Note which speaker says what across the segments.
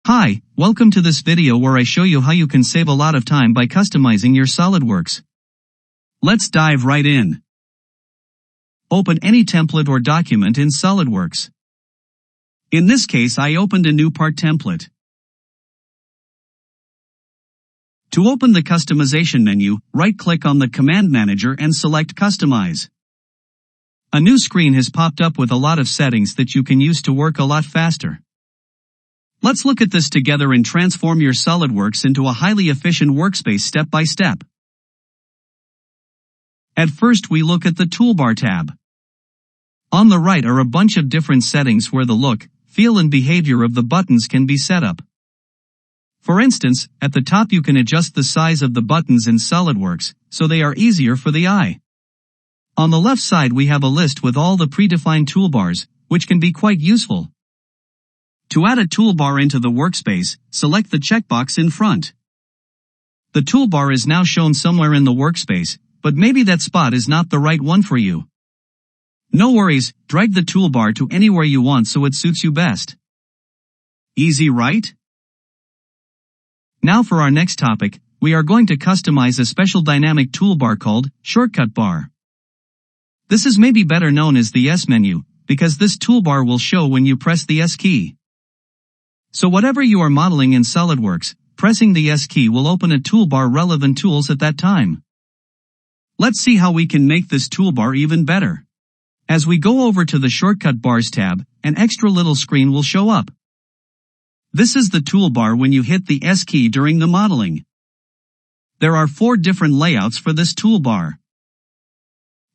Speaker 1: Hi, welcome to this video where I show you how you can save a lot of time by customizing your SolidWorks. Let's dive right in. Open any template or document in SolidWorks. In this case, I opened a new part template. To open the customization menu, right-click on the Command Manager and select Customize. A new screen has popped up with a lot of settings that you can use to work a lot faster. Let's look at this together and transform your SolidWorks into a highly efficient workspace step by step. At first, we look at the Toolbar tab. On the right are a bunch of different settings where the look, feel and behavior of the buttons can be set up. For instance, at the top you can adjust the size of the buttons in SolidWorks, so they are easier for the eye. On the left side we have a list with all the predefined toolbars, which can be quite useful. To add a toolbar into the workspace, select the checkbox in front. The toolbar is now shown somewhere in the workspace, but maybe that spot is not the right one for you. No worries, drag the toolbar to anywhere you want so it suits you best. Easy, right? Now for our next topic, we are going to customize a special dynamic toolbar called Shortcut Bar. This is maybe better known as the S menu, because this toolbar will show when you press the S key. So whatever you are modeling in SolidWorks, pressing the S key will open a toolbar relevant tools at that time. Let's see how we can make this toolbar even better. As we go over to the Shortcut Bars tab, an extra little screen will show up. This is the toolbar when you hit the S key during the modeling. There are 4 different layouts for this toolbar.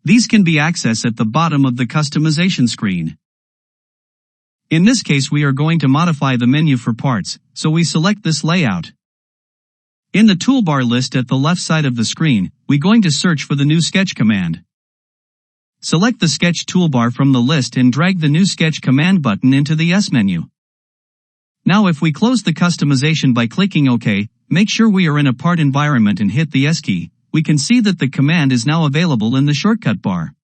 Speaker 1: These can be accessed at the bottom of the customization screen. In this case we are going to modify the menu for parts, so we select this layout. In the toolbar list at the left side of the screen, we're going to search for the new sketch command. Select the sketch toolbar from the list and drag the new sketch command button into the S menu. Now if we close the customization by clicking OK, make sure we are in a part environment and hit the S key, we can see that the command is now available in the shortcut bar.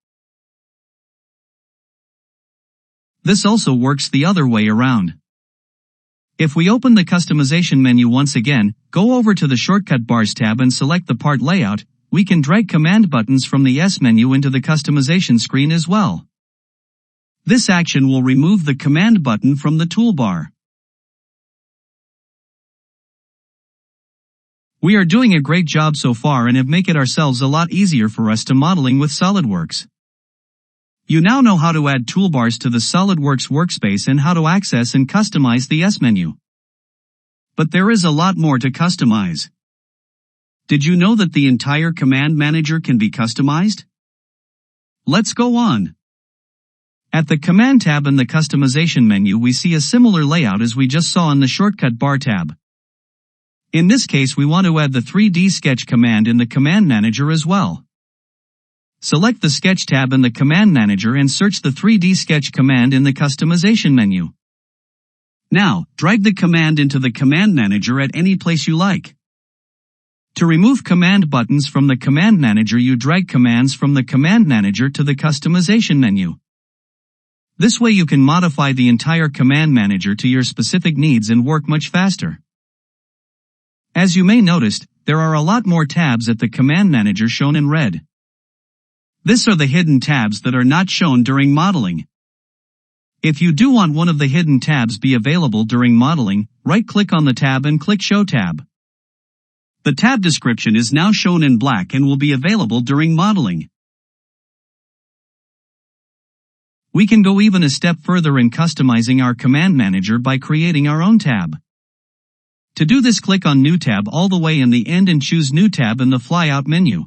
Speaker 1: This also works the other way around. If we open the customization menu once again, go over to the Shortcut Bars tab and select the part layout, we can drag command buttons from the S menu into the customization screen as well. This action will remove the command button from the toolbar. We are doing a great job so far and have made it ourselves a lot easier for us to modeling with SolidWorks. You now know how to add toolbars to the SolidWorks workspace and how to access and customize the S menu. But there is a lot more to customize. Did you know that the entire command manager can be customized? Let's go on. At the Command tab in the customization menu we see a similar layout as we just saw in the Shortcut Bar tab. In this case we want to add the 3D Sketch command in the Command Manager as well. Select the Sketch tab in the Command Manager and search the 3D Sketch command in the customization menu. Now, drag the command into the Command Manager at any place you like. To remove command buttons from the Command Manager you drag commands from the Command Manager to the customization menu. This way you can modify the entire Command Manager to your specific needs and work much faster. As you may noticed, there are a lot more tabs at the Command Manager shown in red. These are the hidden tabs that are not shown during modeling. If you do want one of the hidden tabs be available during modeling, right-click on the tab and click Show tab. The tab description is now shown in black and will be available during modeling. We can go even a step further in customizing our Command Manager by creating our own tab. To do this, click on New Tab all the way in the end and choose New Tab in the flyout menu.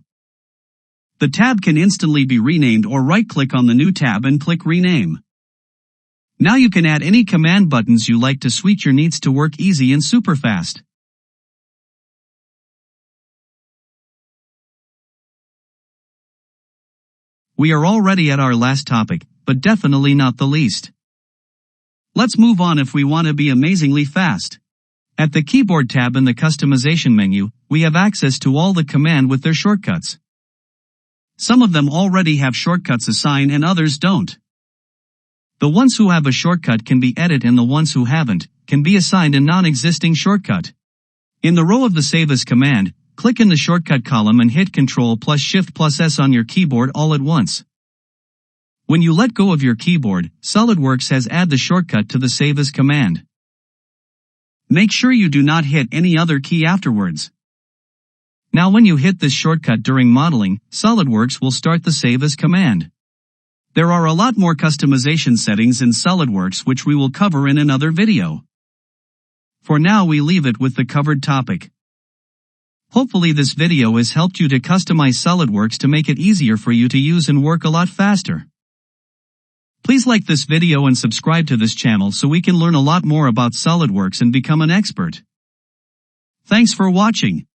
Speaker 1: The tab can instantly be renamed or right-click on the new tab and click Rename. Now you can add any command buttons you like to suit your needs to work easy and super fast. We are already at our last topic, but definitely not the least. Let's move on if we want to be amazingly fast. At the Keyboard tab in the customization menu, we have access to all the command with their shortcuts. Some of them already have shortcuts assigned and others don't. The ones who have a shortcut can be edited and the ones who haven't can be assigned a non-existing shortcut. In the row of the Save As command, click in the shortcut column and hit Ctrl plus Shift plus S on your keyboard all at once. When you let go of your keyboard, SolidWorks has added the shortcut to the Save As command. Make sure you do not hit any other key afterwards. Now when you hit this shortcut during modeling, SolidWorks will start the Save As command. There are a lot more customization settings in SolidWorks which we will cover in another video. For now we leave it with the covered topic. Hopefully this video has helped you to customize SolidWorks to make it easier for you to use and work a lot faster. Please like this video and subscribe to this channel so we can learn a lot more about SolidWorks and become an expert. Thanks for watching.